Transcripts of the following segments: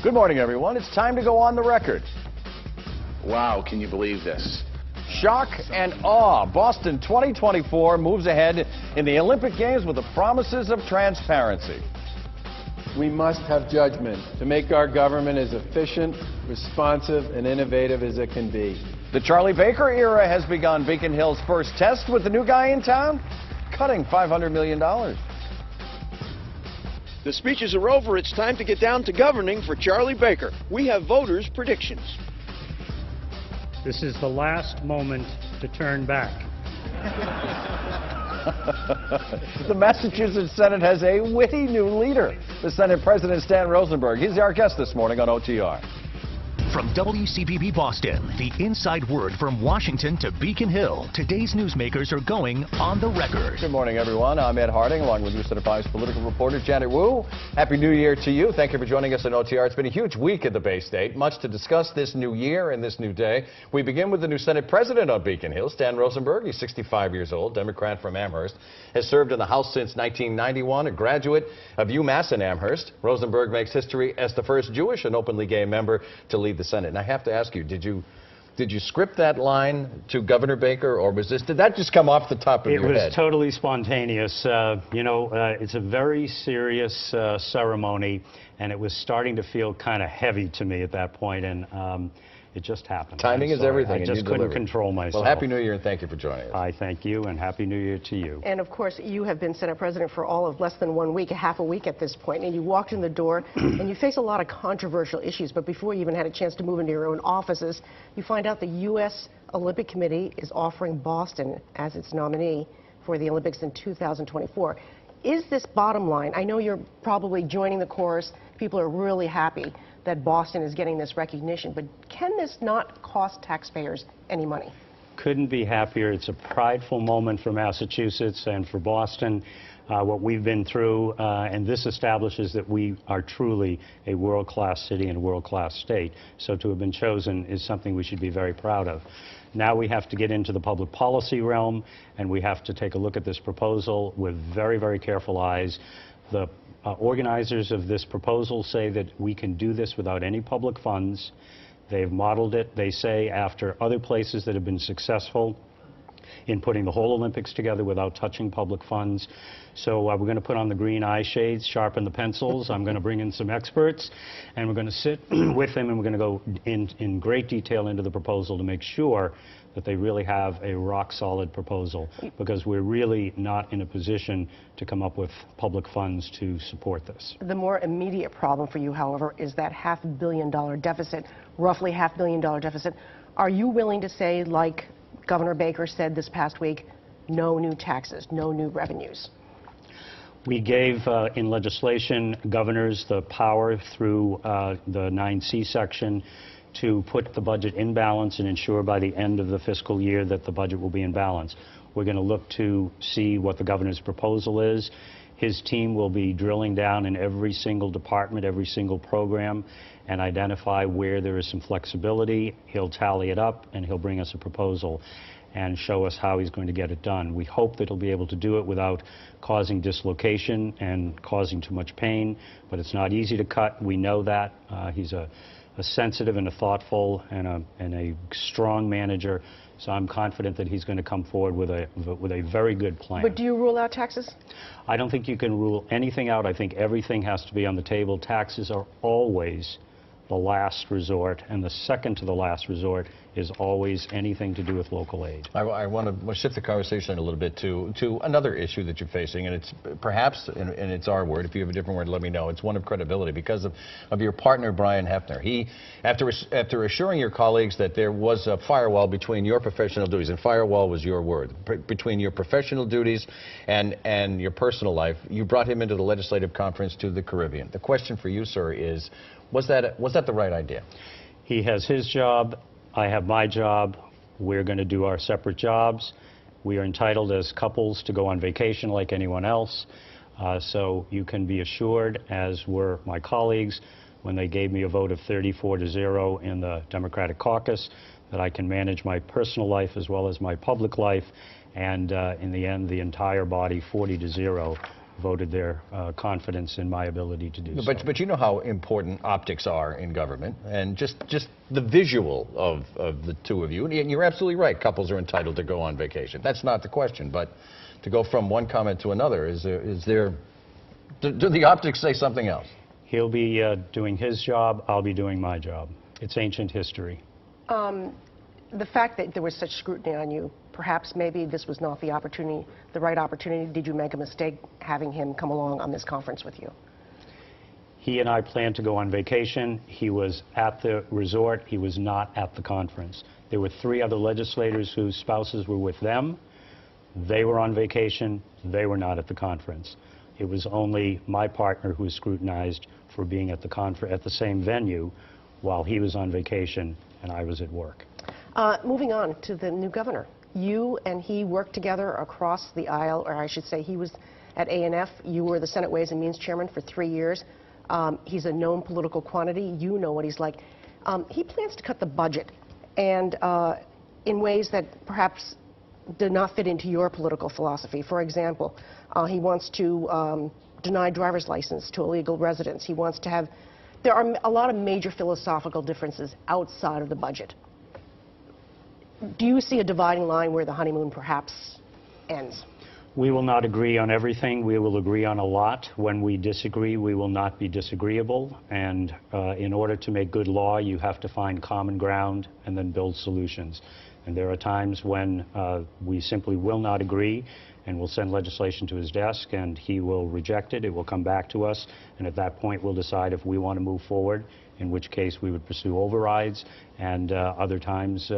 Good morning, everyone. It's time to go on the record. Wow, can you believe this? Shock and awe. Boston 2024 moves ahead in the Olympic Games with the promises of transparency. We must have judgment to make our government as efficient, responsive, and innovative as it can be. The Charlie Baker era has begun. Beacon Hill's first test with the new guy in town, cutting $500 million. The speeches are over. It's time to get down to governing for Charlie Baker. We have voters' predictions. This is the last moment to turn back. The Massachusetts Senate has a witty new leader, the Senate President Stan Rosenberg. He's our guest this morning on OTR. From WCPB Boston, the inside word from Washington to Beacon Hill. Today's newsmakers are going on the record. Good morning, everyone. I'm Ed Harding, along with News Center 5's political reporter Janet Wu. Happy New Year to you. Thank you for joining us on OTR. It's been a huge week at the Bay State. Much to discuss this new year and this new day. We begin with the new Senate President of Beacon Hill, Stan Rosenberg. He's 65 years old, Democrat from Amherst. Has served in the House since 1991, a graduate of UMass in Amherst. Rosenberg makes history as the first Jewish and openly gay member to lead the Senate. And I have to ask you, did you script that line to Governor Baker, or did that just come off the top of your head? It was totally spontaneous. It's a very serious ceremony, and it was starting to feel kind of heavy to me at that point, and it just happened. Timing is everything. I just couldn't control myself. Well, Happy New Year, and thank you for joining us. I thank you, and Happy New Year to you. And of course, you have been Senate President for all of less than 1 week, half a week at this point, and you walked in the door and you face a lot of controversial issues, but before you even had a chance to move into your own offices, you find out the U.S. Olympic Committee is offering Boston as its nominee for the Olympics in 2024. Is this bottom line? I know you're probably joining the chorus. People are really happy that Boston is getting this recognition, but can this not cost taxpayers any money? Couldn't be happier. It's a prideful moment for Massachusetts and for Boston, what we've been through, and this establishes that we are truly a world-class city and a world-class state. So to have been chosen is something we should be very proud of. Now we have to get into the public policy realm, and we have to take a look at this proposal with very, very careful eyes. The organizers of this proposal say that we can do this without any public funds. They've modeled it, they say, after other places that have been successful in putting the whole Olympics together without touching public funds. So we're going to put on the green eye shades, sharpen the pencils. I'm going to bring in some experts, and we're going to sit with them, and we're going to go in great detail into the proposal to make sure that they really have a rock-solid proposal, because we're really not in a position to come up with public funds to support this. The more immediate problem for you, however, is that $500 million deficit, roughly $500 million deficit. Are you willing to say, like Governor Baker said this past week, no new taxes, no new revenues? We gave, in legislation, governors the power through the 9C section to put the budget in balance and ensure by the end of the fiscal year that the budget will be in balance. We're going to look to see what the governor's proposal is. His team will be drilling down in every single department, every single program, and identify where there is some flexibility. He'll tally it up, and he'll bring us a proposal and show us how he's going to get it done. We hope that he'll be able to do it without causing dislocation and causing too much pain, but it's not easy to cut. We know that. He's a sensitive and a thoughtful and a strong manager, so I'm confident that he's going to come forward with a very good plan. But do you rule out taxes? I don't think you can rule anything out. I think everything has to be on the table. Taxes are always the last resort, and the second to the last resort is always anything to do with local aid. I want to shift the conversation a little bit to another issue that you're facing, and it's perhaps, and it's our word, if you have a different word, let me know. It's one of credibility because of your partner, Brian Hefner. He, after assuring your colleagues that there was a firewall between your professional duties, and firewall was your word, between your professional duties and your personal life, you brought him into the legislative conference to the Caribbean. The question for you, sir, is, was that the right idea? He has his job. I have my job. We're going to do our separate jobs. We are entitled as couples to go on vacation like anyone else. So you can be assured, as were my colleagues, when they gave me a vote of 34-0 in the Democratic caucus, that I can manage my personal life as well as my public life. And in the end, the entire body, 40-0, voted their confidence in my ability to do so. But you know how important optics are in government, and just the visual of the two of you. And you're absolutely right. Couples are entitled to go on vacation. That's not the question. But to go from one comment to another, do the optics say something else? He'll be doing his job. I'll be doing my job. It's ancient history. The fact that there was such scrutiny on you, perhaps maybe this was not the right opportunity. Did you make a mistake having him come along on this conference with you? He and I planned to go on vacation. He was at the resort. He was not at the conference. There were 3 other legislators whose spouses were with them. They were on vacation. They were not at the conference. It was only my partner who was scrutinized for being at the same venue while he was on vacation and I was at work. Moving on to the new governor. You and he worked together across the aisle, or I should say he was at A&F. You were the Senate Ways and Means Chairman for 3 years. He's a known political quantity. You know what he's like. He plans to cut the budget, and in ways that perhaps do not fit into your political philosophy. For example, he wants to deny driver's license to illegal residents. He wants to have... There are a lot of major philosophical differences outside of the budget. Do you see a dividing line where the honeymoon perhaps ends? We will not agree on everything. We will agree on a lot. When we disagree, we will not be disagreeable. And in order to make good law, you have to find common ground and then build solutions. And there are times when we simply will not agree, and we'll send legislation to his desk, and he will reject it. It will come back to us, and at that point, we'll decide if we want to move forward, in which case we would pursue overrides. And other times,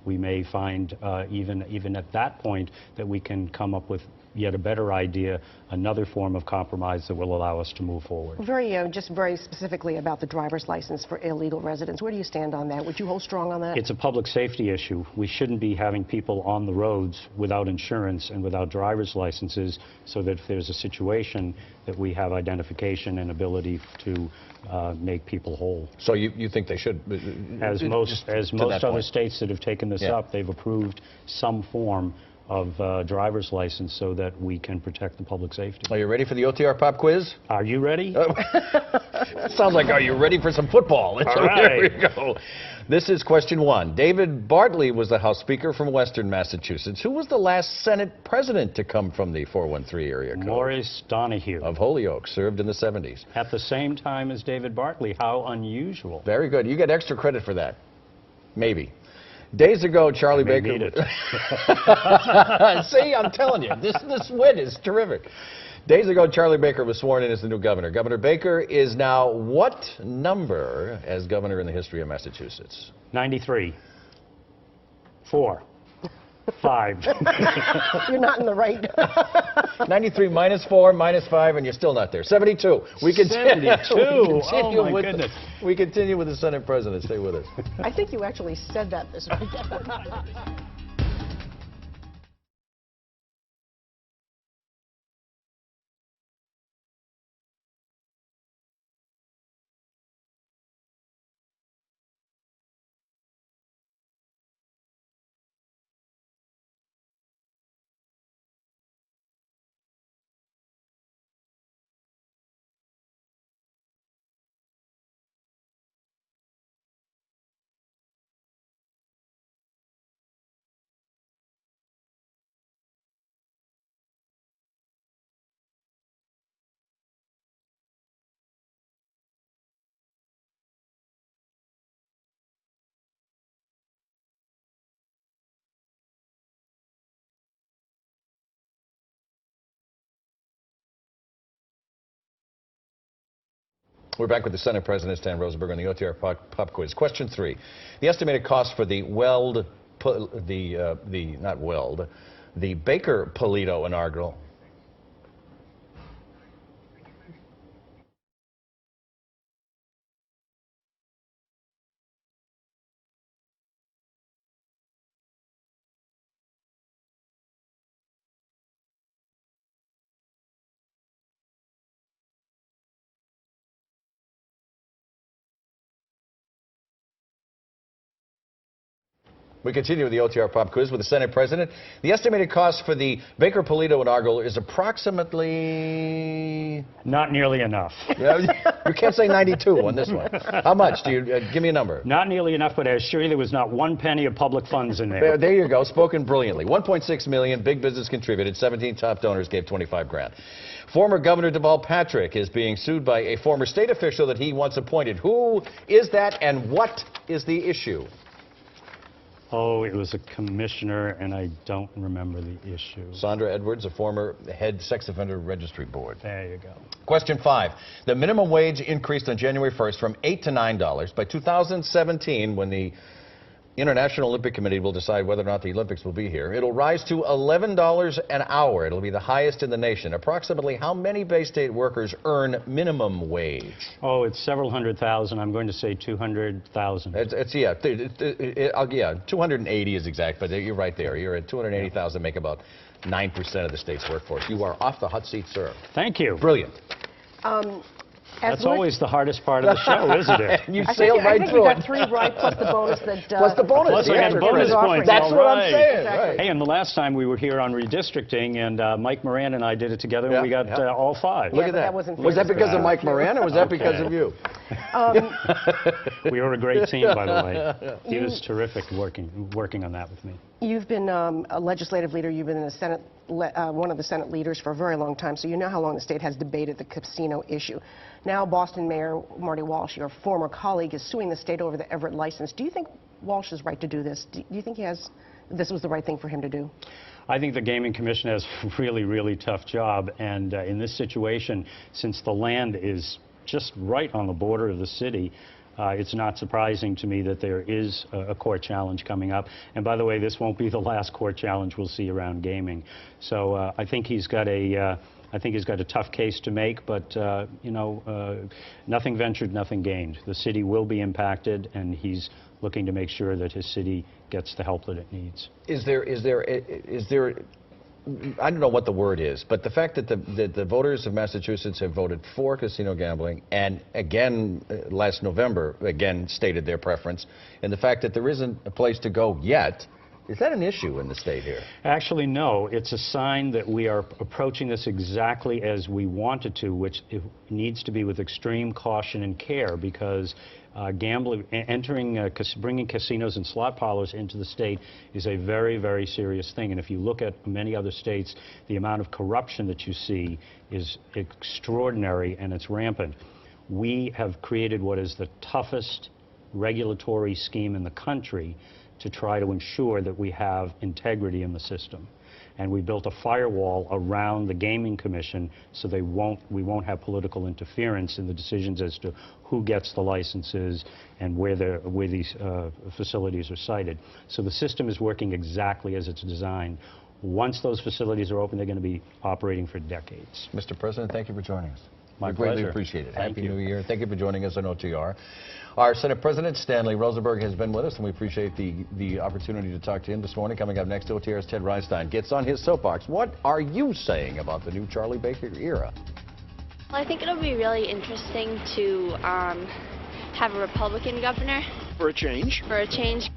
we may find, even at that point, that we can come up with yet a better idea, another form of compromise that will allow us to move forward. Just very specifically about the driver's license for illegal residents. Where do you stand on that? Would you hold strong on that? It's a public safety issue. We shouldn't be having people on the roads without insurance and without driver's licenses, so that if there's a situation that we have identification and ability to make people whole. So you think they should? As most other states that have taken this up, they've approved some form of driver's license so that we can protect the public safety. Are you ready for the OTR pop quiz? Are you ready? That sounds like, are you ready for some football? All right. Here we go. This is question 1. David Bartley was the House Speaker from Western Massachusetts. Who was the last Senate President to come from the 413 area code? Maurice Donahue. Of Holyoke, served in the 70s. At the same time as David Bartley. How unusual. Very good. You get extra credit for that. Maybe. Days ago, Charlie Baker... Need it. See, I'm telling you, this win is terrific. Days ago, Charlie Baker was sworn in as the new governor. Governor Baker is now what number as governor in the history of Massachusetts? 93. 4. 5. You're not in the right. 93 minus 4 minus 5, and you're still not there. 72. We continue. 72. Oh, my goodness. We continue with the Senate President. Stay with us. I think you actually said that this week. We're back with the Senate President, Stan Rosenberg, on the OTR pop quiz. Question 3. The estimated cost for the the Baker-Polito inaugural. We continue with the OTR Pop Quiz with the Senate President. The estimated cost for the Baker-Polito inaugural is approximately... Not nearly enough. You can't say 92 on this one. How much? Do you give me a number? Not nearly enough, but I assure you there was not one penny of public funds in there. There you go. Spoken brilliantly. 1.6 million. Big business contributed. 17 top donors gave 25 grand. Former Governor Deval Patrick is being sued by a former state official that he once appointed. Who is that, and what is the issue? Oh, it was a commissioner, and I don't remember the issue. Sandra Edwards, a former head sex offender registry board. There you go. Question 5. The minimum wage increased on January 1st from $8 to $9. By 2017, when the International Olympic Committee will decide whether or not the Olympics will be here, it'll rise to $11 an hour. It'll be the highest in the nation. Approximately how many Bay State workers earn minimum wage? Oh, it's several hundred thousand. I'm going to say 200,000. Yeah, 280 is exact, but you're right there. You're at 280,000, make about 9% of the state's workforce. You are off the hot seat, sir. Thank you. Brilliant. That's always the hardest part of the show, isn't it? You sailed right through you it. got 3 right, plus the bonus that... Plus the bonus. Plus I had bonus points. That's All what I'm right. saying. Exactly. Right. Hey, and the last time we were here on redistricting, and Mike Moran and I did it together, and we got all 5. Look at but that. that wasn't Was that fair. because of Mike Moran, or was that because of you? We were a great team, by the way. He was terrific working on that with me. You've been a legislative leader. You've been in the Senate, one of the Senate leaders for a very long time, so you know how long the state has debated the casino issue. Now, Boston Mayor Marty Walsh, your former colleague, is suing the state over the Everett license. Do you think Walsh is right to do this? Do you think this was the right thing for him to do? I think the Gaming Commission has a really, really tough job, and in this situation, since the land is just right on the border of the city, it's not surprising to me that there is a court challenge coming up. And by the way, this won't be the last court challenge we'll see around gaming. So I think he's got a tough case to make, but you know, nothing ventured, nothing gained. The city will be impacted, and he's looking to make sure that his city gets the help that it needs. Is there I don't know what the word is, but the fact that the voters of Massachusetts have voted for casino gambling, and again last November again stated their preference, and the fact that there isn't a place to go yet, is that an issue in the state here? Actually, no. It's a sign that we are approaching this exactly as we wanted to, which it needs to be with extreme caution and care, because gambling, bringing casinos and slot parlors into the state is a very, very serious thing. And if you look at many other states, the amount of corruption that you see is extraordinary, and it's rampant. We have created what is the toughest regulatory scheme in the country to try to ensure that we have integrity in the system. And we built a firewall around the Gaming Commission so we won't have political interference in the decisions as to who gets the licenses and where these facilities are sited. So the system is working exactly as it's designed. Once those facilities are open, they're going to be operating for decades. Mr. President, thank you for joining us. My We greatly pleasure. appreciate it. Thank Happy you. New Year. Thank you for joining us on OTR. Our Senate President, Stanley Rosenberg, has been with us, and we appreciate the opportunity to talk to him this morning. Coming up next, OTR's Ted Reinstein gets on his soapbox. What are you saying about the new Charlie Baker era? Well, I think it'll be really interesting to have a Republican governor. For a change. For a change.